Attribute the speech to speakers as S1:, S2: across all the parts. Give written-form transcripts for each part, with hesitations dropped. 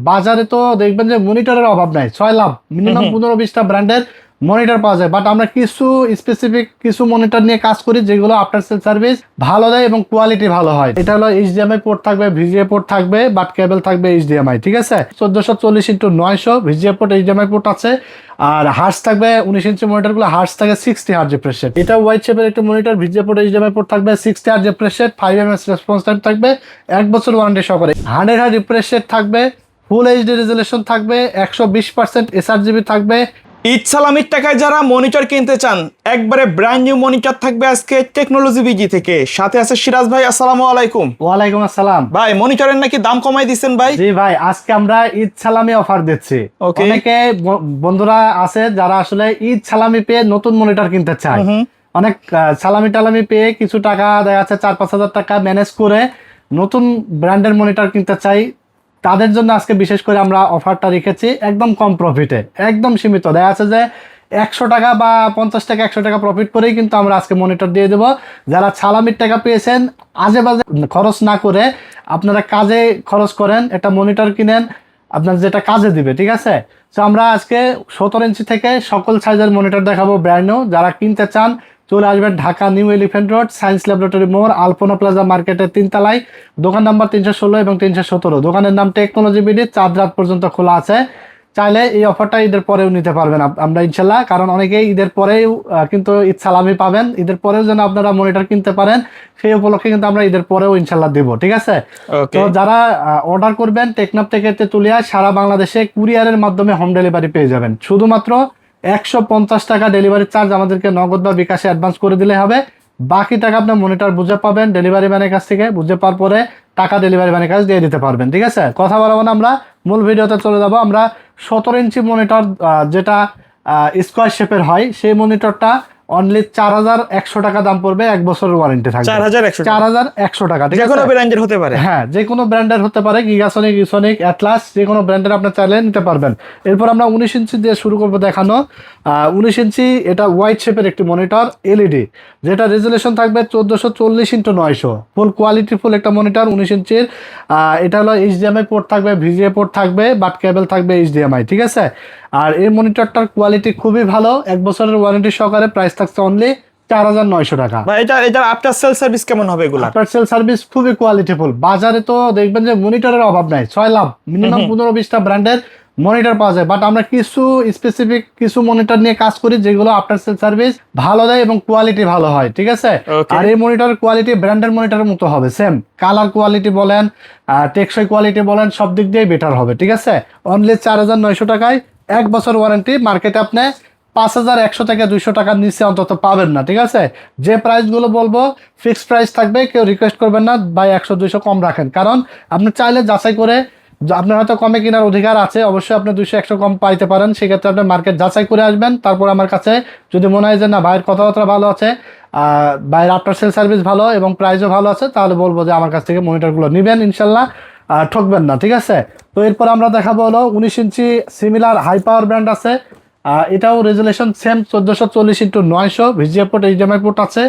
S1: বাজারে তো দেখবেন যে মনিটরের অভাব নাই, 6 লাখ মিনিমাম 15-20টা ব্র্যান্ডের মনিটর পাওয়া যায়। বাট আমরা কিছু স্পেসিফিক কিছু মনিটর নিয়ে কাজ করি যেগুলো আফটার সেল সার্ভিস ভালো দেয় এবং কোয়ালিটি ভালো হয়। এটা হলো এইচডিএমআই পোর্ট থাকবে, ভিজিএ পোর্ট থাকবে, বাট কেবল থাকবে এইচডিএমআই, ঠিক আছে। 1440x900 VGA port, HDMI port আছে। আর হার্স থাকবে 19 ইঞ্চি মনিটরগুলো হার্স থাকে 60 হার্জ রিফ্রেশ রেট। এটা ওয়াইড শেপের একটা monitor, VGA port, HDMI port থাকবে, 60 hertz refresh rate, 5 MS response time থাকবে, 1 বছর ওয়ারেন্টি সহকারে, 100 হার্জ রিফ্রেশ রেট থাকবে, ফুল এইচডি রেজুলেশন থাকবে, 120% এসআরজিবি থাকবে।
S2: ঈদ সালামির টাকায় যারা মনিটর কিনতে চান, একবারে ব্র্যান্ড নিউ মনিটর থাকবে আজকে টেকনোলজি বিজি থেকে। সাথে আছে সিরাজ ভাই, আসসালামু আলাইকুম।
S1: ওয়ালাইকুম আসসালাম
S2: ভাই, মনিটরের নাকি দাম কমাই দিচ্ছেন ভাই?
S1: জি ভাই, আজকে আমরা ঈদ সালামি অফার দিচ্ছি। অনেকে বন্ধুরা আছে যারা আসলে ঈদ সালামি পেয়ে নতুন মনিটর কিনতে চায়, অনেক সালামি টালামি পেয়ে কিছু টাকা দেখা যাচ্ছে 4-5 হাজার টাকা ম্যানেজ করে নতুন ব্র্যান্ডের মনিটর কিনতে চাই। তাদের জন্য আজকে বিশেষ করে আমরা অফারটা রেখেছি একদম কম প্রফিটে, একদম সীমিত। দেখা যাচ্ছে যে 100 টাকা বা 50 টাকা 100 টাকা প্রফিট করেই কিন্তু আমরা আজকে মনিটর দিয়ে দেবো। যারা সালামির টাকা পেয়েছেন আজে বাজে খরচ না করে আপনারা কাজে খরচ করেন, একটা মনিটর কিনেন আপনার যেটা কাজে দিবে, ঠিক আছে। তো আমরা আজকে 17 ইঞ্চি থেকে সকল সাইজের মনিটর দেখাবো ব্র্যান্ড নিউ। যারা কিনতে চান চলে আসবেন Dhaka new elephant road, science laboratory মোড়, আলপনা প্লাজা মার্কেটের 3 তলায়, দোকান নাম্বার 316 এবং 317। দোকানের নাম টেকনোলজি বিডি, 4 রাত পর্যন্ত খোলা আছে। চাইলে এই অফারটা ঈদের পরেও নিতে পারবেন আমরা ইনশাল্লাহ, কারণ অনেকেই ঈদের পরেও কিন্তু ঈদ সালামি পাবেন। ঈদের পরেও যেন আপনারা মনিটর কিনতে পারেন সেই উপলক্ষে কিন্তু আমরা ঈদের পরেও ইনশাল্লাহ দেবো, ঠিক আছে। তো যারা অর্ডার করবেন টেকনাফ থেকে তেতুলিয়া, সারা বাংলাদেশে কুরিয়ারের মাধ্যমে হোম ডেলিভারি পেয়ে যাবেন। শুধুমাত্র 150 টাকা ডেলিভারি চার্জ আমাদেরকে নগদ বা বিকাশে অ্যাডভান্স করে দিলে হবে। বাকি টাকা আপনার মনিটর বুঝে পাবেন ডেলিভারি ম্যানের কাছ থেকে, বুঝে পাওয়ার পরে টাকা ডেলিভারি ম্যানের কাছে দিয়ে দিতে পারবেন, ঠিক আছে। কথা বলবো না, আমরা মূল ভিডিওতে চলে যাব। আমরা 17 ইঞ্চি মনিটর যেটা স্কোয়ার শেপের হয় সেই মনিটরটা অনলি 4100 টাকা দাম পড়বে, 1 বছরের ওয়ারেন্টি থাকবে। 4100 টাকা, ঠিক আছে।
S2: যে কোনো ব্র্যান্ডের হতে পারে,
S1: হ্যাঁ যে কোনো ব্র্যান্ডের হতে পারে, গিগাসনিক, ইউসনিক, অ্যাটলাস, যে কোনো ব্র্যান্ডের আপনার চাইলে নিতে পারবেন। এরপর আমরা 19 ইঞ্চি দিয়ে শুরু করবো দেখানো। 19 ইঞ্চি এটা ওয়াইড শেপের একটি মনিটর এলইডি, যেটা রেজুলেশন থাকবে 1440x900, ফুল কোয়ালিটি ফুল একটা মনিটর 19 ইঞ্চির। এটা হলো এইচডিএমআই পোর্ট থাকবে, ভিজিএ পোর্ট থাকবে, বাট কেবল থাকবে এইচডিএমআই, ঠিক আছে। আর এই মনিটরটার কোয়ালিটি খুবই ভালো, 1 বছরের ওয়ারেন্টি সহকারে, প্রাইস থাকছে অনলি 4900 টাকা।
S2: এটা আফটার সেল সার্ভিস কেমন হবে এগুলো?
S1: আফটার সেল সার্ভিস খুবই কোয়ালিটিফুল। বাজারে তো দেখবেন যে মনিটরের অভাব নাই, 6 লাখ মিনিমাম 15-20টা ব্র্যান্ডের মনিটর পাওয়া যায়। বাট আমরা কিছু স্পেসিফিক কিছু মনিটর নিয়ে কাজ করি যেগুলো আফটার সেল সার্ভিস ভালো দেয় এবং কোয়ালিটি ভালো হয়, ঠিক আছে। আর এই মনিটরের কোয়ালিটি ব্র্যান্ডের মনিটরের মতো হবে, সেম কালার কোয়ালিটি বলেন, টেকসই কোয়ালিটি বলেন, সব দিক দিয়ে বেটার হবে, ঠিক আছে। অনলি 4900 টাকায় 1 বছর ওয়ারেন্টি। মার্কেটে আপনি 5100 থেকে 200 টাকার নিচে অন্তত পাবেন না, ঠিক আছে। যে প্রাইসগুলো বলবো ফিক্সড প্রাইস থাকবে, কেউ রিকোয়েস্ট করবেন না ভাই 100-200 কম রাখেন, কারণ আপনি চাইলে যাচাই করে, আপনার হয়তো কমে কেনার অধিকার আছে, অবশ্যই আপনি 200-100 কম পাইতে পারেন। সেক্ষেত্রে আপনি মার্কেট যাচাই করে আসবেন, তারপর আমার কাছে যদি মনে হয় যে না ভাইয়ের কথাবার্তা ভালো আছে, ভাইয়ের আফটার সেল সার্ভিস ভালো এবং প্রাইসও ভালো আছে, তাহলে বলবো যে আমার কাছ থেকে মনিটরগুলো নেবেন, ইনশাল্লাহ ঠকবেন না, ঠিক আছে। তো এরপর আমরা দেখাবো হলো 19 ইঞ্চি সিমিলার হাই পাওয়ার ব্র্যান্ড আছে। এটাও resolution same 1440x900, VGA port, HDMI port আছে।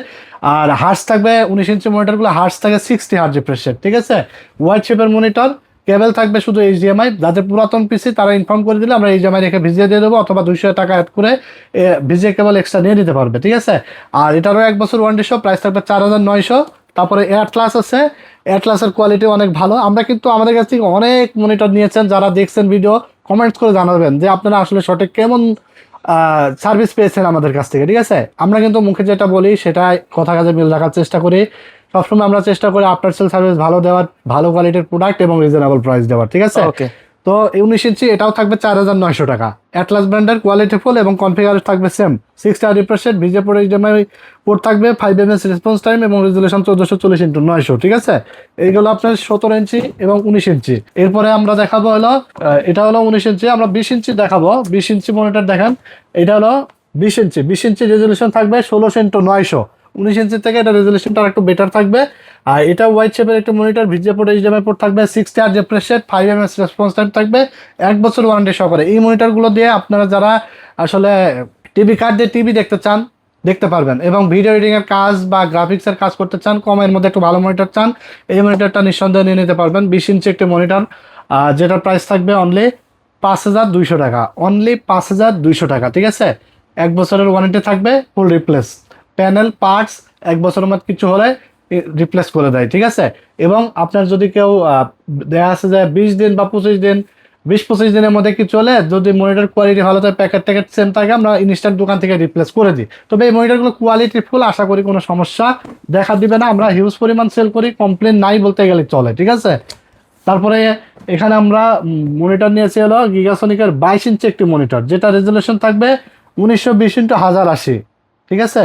S1: আর হার্স থাকবে 19 ইঞ্চি মনিটরগুলো হার্স থাকে 60 হার্জ রিফ্রেশ রেট, ঠিক আছে। ওয়াইড শেপের মনিটর, কেবল থাকবে শুধু এইচডিএমআই। যাদের পুরাতন পিসি তারা ইনফর্ম করে দিলে আমরা এইচডিএমআই রেখে ভিজিয়ে দিয়ে দেবো, অথবা 200 টাকা অ্যাড করে ভিজিএ কেবল এক্সট্রা নিয়ে নিতে পারবে, ঠিক আছে। আর এটারও 1 বছর ওয়ারেন্টি সহ, প্রাইস থাকবে 4900। তারপরে অ্যাটলাস আছে, অ্যাটলাসের কোয়ালিটি অনেক ভালো। আমরা কিন্তু আমাদের কাছ থেকে অনেক মনিটর নিয়েছেন, যারা দেখছেন ভিডিও কমেন্টস করে জানাবেন যে আপনারা আসলে সঠিক কেমন সার্ভিস পেয়েছেন আমাদের কাছ থেকে, ঠিক আছে। আমরা কিন্তু মুখে যেটা বলি সেটা কথা কাজে মিল রাখার চেষ্টা করি। সবসময় আমরা চেষ্টা করি আফটার সেল সার্ভিস ভালো দেওয়ার, ভালো কোয়ালিটির প্রোডাক্ট এবং রিজনেবল প্রাইস দেওয়ার, ঠিক আছে। তো 19 ইঞ্চি এটাও থাকবে 4900 টাকা। অ্যাটলাস ব্র্যান্ডের কোয়ালিটিফুল এবং কনফিগার থাকবে same, 60 hertz refresh rate, VGA port, HDMI port থাকবে, 5 এমএস রেসপন্স টাইম এবং রেজুলেশন 1440x900, ঠিক আছে। এইগুলো আপনার 17 ইঞ্চি এবং 19 ইঞ্চি। এরপরে আমরা দেখাবো হলো এটা হলো 19 ইঞ্চি, আমরা 20 ইঞ্চি দেখাবো। 20 ইঞ্চি মনিটর দেখেন, এটা হলো 20 ইঞ্চি। 20 ইঞ্চি রেজুলেশন থাকবে 16x900। 19 ইঞ্চি থেকে এটা রেজুলেশনটা একটু বেটার থাকবে। আর এটা ওয়াইড শেপের একটা monitor, VGA port, HDMI port থাকবে, 60 hertz refresh rate, 5 MS response time থাকবে, 1 বছর ওয়ারেন্টি সহকারে। এই মনিটরগুলো দিয়ে আপনারা যারা আসলে টিভি কার্ড দিয়ে টিভি দেখতে চান দেখতে পারবেন, এবং ভিডিও এডিটিং এর কাজ বা গ্রাফিক্সের কাজ করতে চান, কমের মধ্যে একটু ভালো মনিটর চান, এই মনিটরটা নিঃসন্দেহে নিয়ে নিতে পারবেন। 20 ইঞ্চি একটি মনিটর, যেটার প্রাইস থাকবে অনলি 5,200 টাকা, অনলি 5,200 টাকা। ঠিক আছে, 1 বছরের ওয়ারেন্টি থাকবে, ফুল রিপ্লেস প্যানেল পার্টস 1 বছরের মধ্যে কিছু হলে রিপ্লেস করে দেয়। ঠিক আছে, এবং আপনার যদি কেউ দেখা আছে যে 20 দিন বা 25 দিন, 20-25 দিনের মধ্যে কি চলে, যদি মনিটর কোয়ালিটি ভালো থাকে, প্যাকেট ট্যাকেট সেম থাকে, আমরা ইনস্ট্যান্ট দোকান থেকে রিপ্লেস করে দিই। তবে এই মনিটরগুলো কোয়ালিটি ফুল, আশা করি কোনো সমস্যা দেখা দিবে না। আমরা হিউজ পরিমাণ সেল করি, কমপ্লেন নাই বলতে গেলে চলে। ঠিক আছে, তারপরে এখানে আমরা মনিটর নিয়েছি হলো গিগাসনিকের 22 ইঞ্চি একটি মনিটর, যেটা রেজুলেশন থাকবে 1920x1080। ঠিক আছে,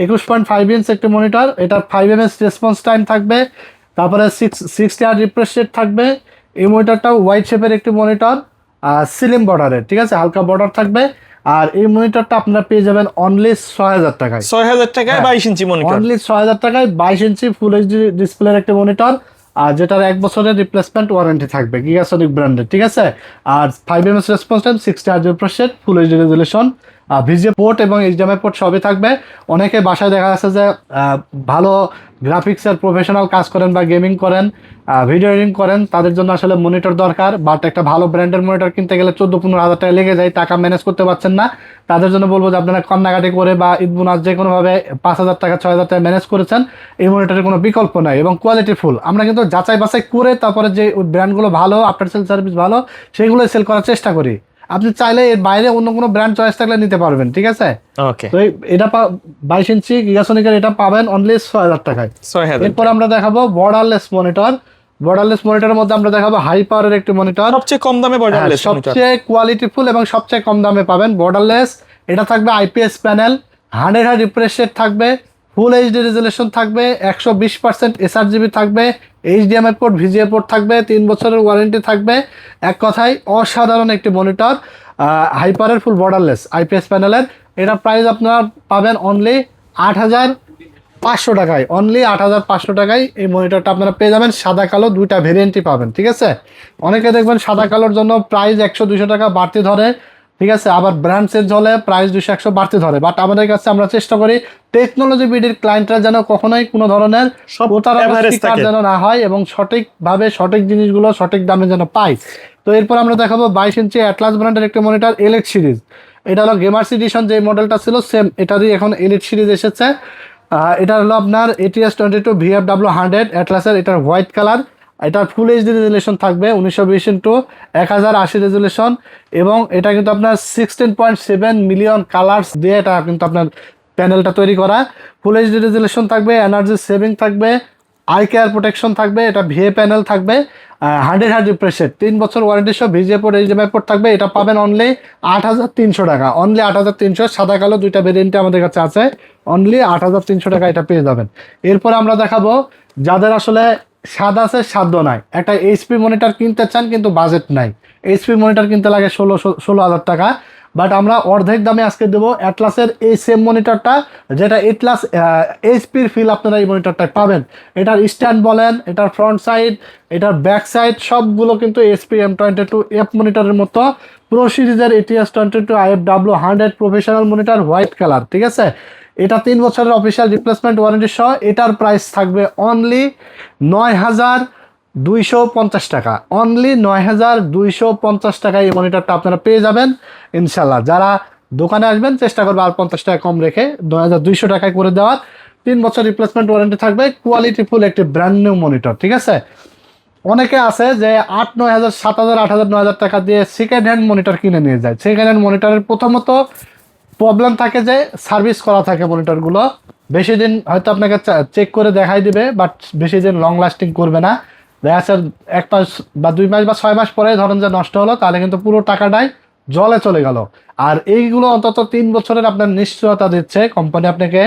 S1: 21.5 ইঞ্চ একটি মনিটর, এটা 5 ms রেসপন্স টাইম থাকবে, তারপরে 60 রিফ্রেশ রেট থাকবে। এই মনিটরটাও হোয়াইট শেপের একটি মনিটর, সিলিম বর্ডারের। ঠিক আছে, হালকা বর্ডার থাকবে। আর এই মনিটরটা আপনারা পেয়ে যাবেন অনলি 6,000 টাকায়।
S2: 6,000 টাকায় 22 ইঞ্চি মনিটর,
S1: অনলি 6,000 টাকায় 22 ইঞ্চি ফুল এইচডি ডিসপ্লের একটা মনিটর, আর যেটার 1 বছরের রিপ্লেসমেন্ট ওয়ারেন্টি থাকবে, গিগাসনিক ব্র্যান্ডের। ঠিক আছে, আর 5 ms response time, 60 Hz refresh rate, full HD resolution, VGA port এবং এইচডিএমআই পোর্ট সবই থাকবে। অনেকে বাসায় দেখা যাচ্ছে যে ভালো গ্রাফিক্সের প্রফেশনাল কাজ করেন বা গেমিং করেন, ভিডিও এডিটিং করেন, তাদের জন্য আসলে মনিটর দরকার। বাট একটা ভালো ব্র্যান্ডের মনিটর কিনতে গেলে 14-15 হাজার টাকা লেগে যায়, টাকা ম্যানেজ করতে পারছেন না, তাদের জন্য বলবো যে আপনারা কান্নাকাটি করে বা ঈদ বোনাস যে কোনোভাবে 5,000 টাকা 6,000 টাকা ম্যানেজ করেছেন, এই মনিটরের কোনো বিকল্প নাই এবং কোয়ালিটি ফুল। আমরা কিন্তু যাচাই বাছাই করে তারপরে যে ব্র্যান্ডগুলো ভালো, আফটার সেল সার্ভিস ভালো, সেগুলোই সেল করার চেষ্টা করি। আপনি চাইলে এর বাইরে অন্য কোনো ব্র্যান্ড চয়েস থাকলে নিতে পারবেন। ঠিক আছে,
S2: ওকে।
S1: তো এটা 22 ইঞ্চি গিগাসনিকের, এটা পাবেন অনলি 6,000 টাকায়।
S2: 6,000।
S1: এরপর আমরা দেখাবো বর্ডারলেস মনিটর। বর্ডারলেস মনিটরের মধ্যে আমরা দেখাবো হাই পাওয়ারের একটি মনিটর,
S2: সবচেয়ে কম দামে বর্ডারলেস মনিটর,
S1: সবচেয়ে কোয়ালিটিফুল এবং সবচেয়ে কম দামে পাবেন বর্ডারলেস। এটা থাকবে IPS panel, 100 Hz refresh rate থাকবে, ফুল এইচডি রেজুলেশন থাকবে, 120% এসআরজিবি থাকবে, এইচডিএমআই পোর্ট, ভিজিএ পোর্ট থাকবে, 3 বছরের ওয়ারেন্টি থাকবে। এক কথায় অসাধারণ একটি মনিটর, হাইপারের ফুল বর্ডারলেস আইপিএস প্যানেলের। এটা প্রাইস আপনারা পাবেন অনলি 8,500 টাকায়, অনলি 8,500 টাকায় এই মনিটরটা আপনারা পেয়ে যাবেন। সাদা কালো দুইটা ভেরিয়েন্টই পাবেন। ঠিক আছে, অনেকে দেখবেন সাদা কালোর জন্য প্রাইস 100-200 টাকা বাড়তি ধরে। ঠিক আছে, আবার ব্র্যান্ড চেঞ্জ হলে প্রাইস 200-100 বাড়তি ধরে। বাট আমাদের কাছে আমরা চেষ্টা করি টেকনোলজি বিডির ক্লায়েন্টরা যেন কখনোই কোনো ধরনের
S2: average
S1: শিকার
S2: থাকে।
S1: যেন না হয় এবং সঠিকভাবে সঠিক জিনিসগুলো সঠিক দামে যেন পাই। তো এরপর আমরা দেখাবো 22 ইঞ্চি অ্যাটলাস ব্র্যান্ডের একটা মনিটর, এলিট সিরিজ। এটা হলো গেমার্স এডিশন, যে মডেলটা ছিল সেম এটারই এখন এলিট সিরিজ এসেছে। এটা হলো আপনার ATS 22 VFW 100 অ্যাটলাসের, এটার হোয়াইট কালার। এটার ফুল এইচডি রেজুলেশন থাকবে 1920x1080 রেজুলেশন, এবং এটা কিন্তু আপনার 16.7 মিলিয়ন কালার্স দিয়ে এটা কিন্তু আপনার প্যানেলটা তৈরি করা। ফুল এইচডি রেজুলেশন থাকবে, এনার্জি সেভিং থাকবে, আই কেয়ার প্রোটেকশন থাকবে, এটা ভিএ প্যানেল থাকবে, 100 Hz রিফ্রেশ রেট, 3 বছর ওয়ারেন্টি সহ ভিজিএ পোর্ট, এইচডিএমআই পোর্ট থাকবে। এটা পাবেন অনলি 8,300 টাকা, অনলি 8,300। সাদা কালো দুইটা ভেরিয়েন্টে আমাদের কাছে আছে, অনলি 8,300 টাকা এটা পেয়ে যাবেন। এরপর আমরা দেখাবো যাদের আসলে স্বাদ আছে সাধ্য নাই, একটা এইচপি মনিটর কিনতে চান কিন্তু বাজেট নাই। এইচপি মনিটর কিনতে লাগে 16,000 টাকা, বাট আমরা অর্ধেক দামে আজকে দেবো অ্যাটলাসের এই সেম মনিটরটা, যেটা অ্যাটলাস এইচপির ফিল আপনারা এই মনিটরটায় পাবেন। এটার স্ট্যান্ড বলেন, এটার ফ্রন্ট সাইড, এটার ব্যাক সাইড সবগুলো কিন্তু এসপি M22F মনিটরের মতো। প্রো সিরিজের ATS 22 IFW 100 professional monitor, white colour. ঠিক আছে, এটা 3 বছরের অফিসিয়াল রিপ্লেসমেন্ট ওয়ারেন্টি সহ। এটার প্রাইস থাকবে অনলি 9,250 টাকা, অনলি 9,250 টাকায় এই মনিটরটা আপনারা পেয়ে যাবেন ইনশাল্লাহ। যারা দোকানে আসবেন চেষ্টা করবে আর 50 টাকা কম রেখে 9,200 টাকায় করে দেওয়ার। 3 বছর রিপ্লেসমেন্ট ওয়ারেন্টি থাকবে, কোয়ালিটিফুল একটি ব্র্যান্ড নিউ মনিটর। ঠিক আছে, অনেকে আছে যে 8-9,000 7,000 8,000 9,000 টাকা দিয়ে সেকেন্ড হ্যান্ড মনিটর কিনে নিয়ে যায়। সেকেন্ড হ্যান্ড মনিটরের প্রথমত প্রবলেম থাকে যে সার্ভিস করা থাকে মনিটরগুলো, বেশি দিন হয়তো আপনাকে চেক করে দেখাই দিবে, বাট বেশি দিন লং লাস্টিং করবে না। দেখা যাচ্ছে 1 মাস বা 2 মাস বা 6 মাস পরে ধরেন যে নষ্ট হলো, তাহলে কিন্তু পুরো টাকাটাই জলে চলে গেল। আর এইগুলো অন্তত 3 বছরের আপনার নিশ্চয়তা দিচ্ছে কোম্পানি, আপনাকে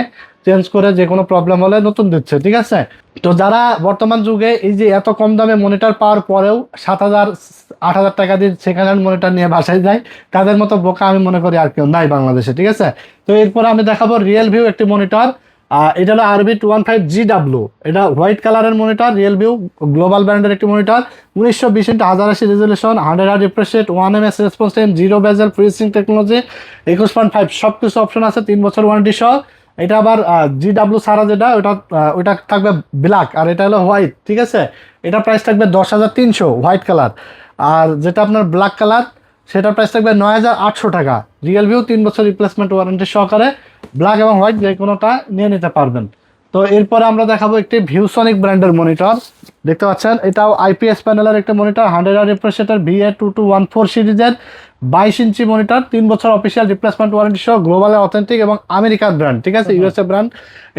S1: চেঞ্জ করে যে কোনো প্রবলেম হলে নতুন দিচ্ছে। ঠিক আছে, তো যারা বর্তমান যুগে এই যে এত কম দামে মনিটর পাওয়ার পরেও 7,000-8,000 টাকা দিয়ে সেকেন্ড হ্যান্ড মনিটর নিয়ে বাসায় যায়, তাদের মতো বোকা আমি মনে করি আর কেউ নাই বাংলাদেশে। ঠিক আছে, তো এরপরে আমি দেখাবো রিয়েল ভিউ একটি মনিটর। এটা হলো RB215GW, এটা হোয়াইট কালারের মনিটর, রিয়েল ভিউ গ্লোবাল ব্র্যান্ডের একটি monitor, 1920x1080 resolution, 100 Hz refresh rate, 1 ms response time, 0 বেজেল ফ্রিজিং টেকনোলজি, 21.5 সব কিছু অপশন আছে, 3 বছর ওয়ারেন্টি সহ। এটা আবার GW ছাড়া যেটা ওটা থাকবে ব্ল্যাক, আর এটা হলো হোয়াইট। ঠিক আছে, এটা প্রাইস থাকবে 10,300 হোয়াইট কালার। আর যেটা আপনার ব্ল্যাক কালার সেটার প্রাইস থাকবে 9800 টাকা। রিয়েল ভিউ 3 বছর রিপ্লেসমেন্ট ওয়ারেন্টি সহকারে ব্ল্যাক এবং হোয়াইট যে কোনোটা নিয়ে নিতে পারবেন। তো এরপরে আমরা দেখাবো একটি ভিউসনিক ব্র্যান্ডের মনিটর। দেখতে পাচ্ছেন এটাও আইপিএস প্যানেলের একটা মনিটর, 100 রিফ্রেশ রেটের VA2214 সিরিজের 22 ইঞ্চি মনিটর, 3 বছর অফিসিয়াল রিপ্লেসমেন্ট ওয়ারেন্টি সহ, গ্লোবালের অথেন্টিক এবং আমেরিকান ব্র্যান্ড, ঠিক আছে, ইউএসএ ব্র্যান্ড।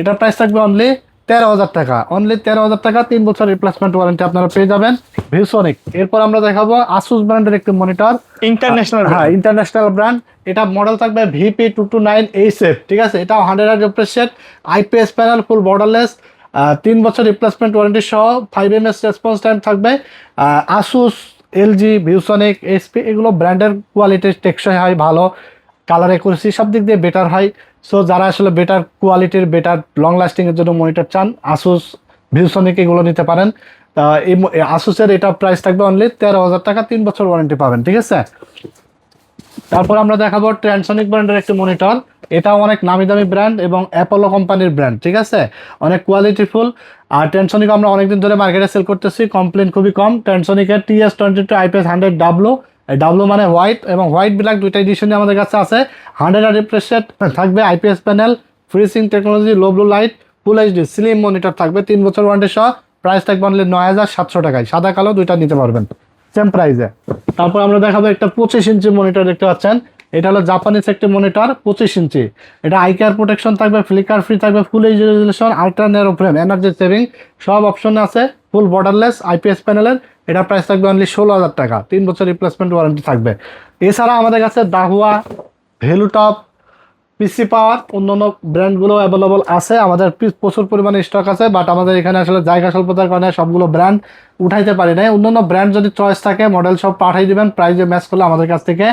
S1: এটার প্রাইস থাকবে অনলি 13,000 টাকা, অনলি 13,000 টাকা, 3 বছর রিপ্লেসমেন্ট ওয়ারেন্টি আপনারা পেয়ে যাবেন ভিউসনিক। এরপর আমরা দেখাবো আসুস ব্র্যান্ডের একটি মনিটর,
S2: ইন্টারন্যাশনাল,
S1: হ্যাঁ ইন্টারন্যাশনাল ব্র্যান্ড। এটা মডেল থাকবে VP229HF, ঠিক আছে। এটা 100 রিফ্রেশ রেট, আইপিএস প্যানেল, ফুল বর্ডারলেস, 3 বছর রিপ্লেসমেন্ট ওয়ারেন্টি সহ, 5 ms রেসপন্স টাইম থাকবে। আসুস, এলজি, ভিউসনিক, এইচপি এগুলো ব্র্যান্ডের কোয়ালিটি টেকসই হয়, ভালো কালার অ্যাকুরেসি সব দিক দিয়ে বেটার হয়। সো যারা আসলে বেটার কোয়ালিটির, বেটার লং লাস্টিং এর জন্য মনিটর চান, আসুস, ভিউসনিক এগুলো নিতে পারেন। এই আসুসের এটা প্রাইস থাকবে অনলি 13,000 টাকা, 3 বছর ওয়ারেন্টি পাবেন, ঠিক আছে। তারপর আমরা দেখাবো ট্রান্সনিক ব্র্যান্ডের একটি মনিটর। এটাও অনেক নামি দামি ব্র্যান্ড এবং অ্যাপোলো কোম্পানির ব্র্যান্ড, ঠিক আছে, অনেক কোয়ালিটিফুল। আর ট্রান্সনিক আমরা অনেকদিন ধরে মার্কেটে সেল করতেছি, কমপ্লেন খুবই কম। ট্রান্সনিকের TS22 IPS 100W, ডাব্লু মানে হোয়াইট এবং হোয়াইট ব্ল্যাক দুইটা এডিশনে আমাদের কাছে আছে। 100 রিফ্রেশ রেট থাকবে, IPS panel, freezing technology, low blue light, full HD slim monitor থাকবে, 3 বছর ওয়ারেন্টি সহ। প্রাইস থাকবে অনলি 9,700 টাকায়, সাদা কালো দুইটা নিতে পারবেন সেম প্রাইসে। তারপর আমরা দেখাবো একটা 25 ইঞ্চি মনিটর, দেখতে পাচ্ছেন এটা হলো জাপানিজ একটি মনিটর, 25 ইঞ্চি। এটা আই কেয়ার প্রোটেকশন থাকবে, ফ্লিকার ফ্রি থাকবে, full HD resolution, ultra narrow frame, energy saving সব অপশন আছে, ফুল বর্ডারলেস, আইপিএস প্যানেলের। এটা প্রাইস থাকবে অনলি 16,000 টাকা, 3 বছর রিপ্লেসমেন্ট ওয়ারেন্টি থাকবে। এছাড়া আমাদের কাছে দাহুয়া, ভ্যালুটপ, পিসি পাওয়ার অন্যান্য ব্র্যান্ডগুলো অ্যাভেলেবল আছে। আমাদের প্রচুর পরিমাণে স্টক আছে, বাট আমাদের এখানে আসলে জায়গা স্বল্পতার কারণে সবগুলো ব্র্যান্ড উঠাইতে পারি না। অন্যান্য ব্র্যান্ড যদি চয়েস থাকে মডেল সব পাঠিয়ে দিবেন, প্রাইজে ম্যাচ করলে আমাদের কাছ থেকে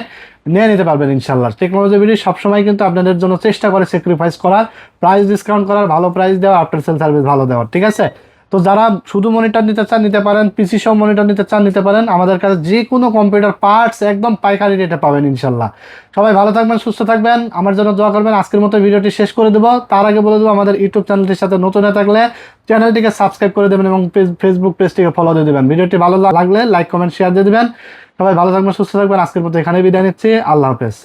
S1: নিয়ে নিতে পারবেন ইনশাল্লাহ। টেকনোলজি ভিডিও সবসময় কিন্তু আপনাদের জন্য চেষ্টা করে স্যাক্রিফাইস করার, প্রাইস ডিসকাউন্ট করার, ভালো প্রাইস দেওয়া, আফটার সেল সার্ভিস ভালো দেওয়ার, ঠিক আছে। তো যারা শুধু মনিটর নিতে চান নিতে পারেন, পিসি সহ মনিটর নিতে চান নিতে পারেন। আমাদের কাছে যে কোনো কম্পিউটার পার্টস একদম পাইকারি রেটে পাবেন ইনশাল্লাহ। সবাই ভালো থাকবেন, সুস্থ থাকবেন, আমার জন্য দোয়া করবেন। আজকের মতো ভিডিওটি শেষ করে দেবো, তার আগে বলে দেবো আমাদের ইউটিউব চ্যানেলটির সাথে নতুন হয়ে থাকলে চ্যানেলটিকে সাবস্ক্রাইব করে দেবেন এবং ফেসবুক পেজটিকে ফলো দিয়ে দেবেন। ভিডিওটি ভালো লাগলে লাইক কমেন্ট শেয়ার দিয়ে দেবেন। সবাই ভালো থাকবেন, সুস্থ থাকবেন। আজকের মতো এখানে বিদায় নিচ্ছি, আল্লাহ হাফেজ।